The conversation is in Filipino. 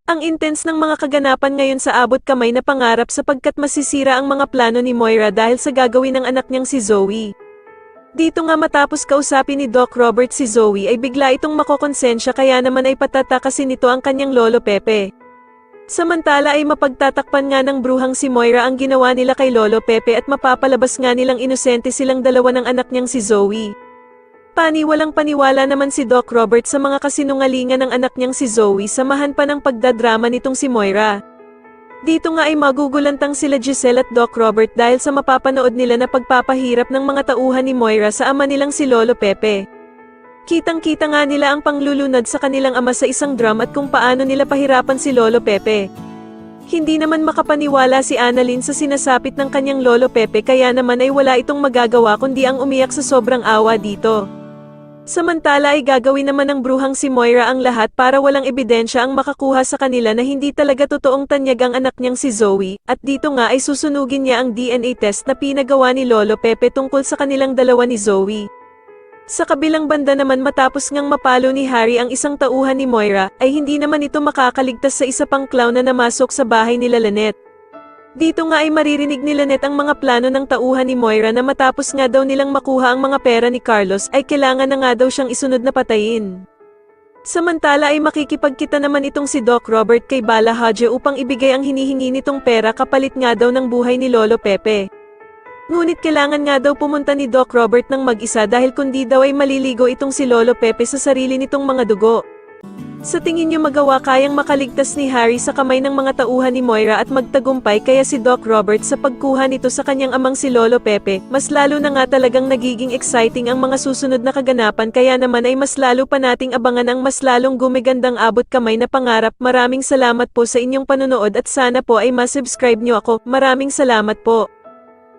Ang intense ng mga kaganapan ngayon sa abot kamay na pangarap sapagkat masisira ang mga plano ni Moira dahil sa gagawin ng anak niyang si Zoe. Dito nga matapos kausapin ni Doc Robert si Zoe ay bigla itong makokonsensya kaya naman ay patatakasin nito ang kanyang lolo Pepe. Samantala ay mapagtatakpan nga ng bruhang si Moira ang ginawa nila kay lolo Pepe at mapapalabas nga nilang inosente silang dalawa ng anak niyang si Zoe. Paniwalang paniwala naman si Doc Robert sa mga kasinungalingan ng anak niyang si Zoe samahan pa ng pagdadrama nitong si Moira. Dito nga ay magugulantang sila Giselle at Doc Robert dahil sa mapapanood nila na pagpapahirap ng mga tauhan ni Moira sa ama nilang si Lolo Pepe. Kitang-kita nga nila ang panglulunod sa kanilang ama sa isang drum at kung paano nila pahirapan si Lolo Pepe. Hindi naman makapaniwala si Annalyn sa sinasapit ng kanyang Lolo Pepe kaya naman ay wala itong magagawa kundi ang umiyak sa sobrang awa dito. Samantala ay gagawin naman ng bruhang si Moira ang lahat para walang ebidensya ang makakuha sa kanila na hindi talaga totoong tanyag ang anak niyang si Zoe, at dito nga ay susunugin niya ang DNA test na pinagawa ni Lolo Pepe tungkol sa kanilang dalawa ni Zoe. Sa kabilang banda naman matapos ngang mapalo ni Harry ang isang tauhan ni Moira, ay hindi naman ito makakaligtas sa isa pang clown na namasok sa bahay nila Lynette. Dito nga ay maririnig ni Lynette ang mga plano ng tauhan ni Moira na matapos nga daw nilang makuha ang mga pera ni Carlos ay kailangan na nga daw siyang isunod na patayin. Samantala ay makikipagkita naman itong si Doc Robert kay Bala Hadje upang ibigay ang hinihingi nitong pera kapalit nga daw ng buhay ni Lolo Pepe. Ngunit kailangan nga daw pumunta ni Doc Robert ng mag-isa dahil kundi daw ay maliligo itong si Lolo Pepe sa sarili nitong mga dugo. Sa tingin niyo magawa kayang makaligtas ni Harry sa kamay ng mga tauhan ni Moira at magtagumpay kaya si Doc Robert sa pagkuha nito sa kanyang amang si Lolo Pepe, mas lalo na nga talagang nagiging exciting ang mga susunod na kaganapan kaya naman ay mas lalo pa nating abangan ang mas lalong gumigandang abot kamay na pangarap. Maraming salamat po sa inyong panonood at sana po ay ma-subscribe niyo ako. Maraming salamat po.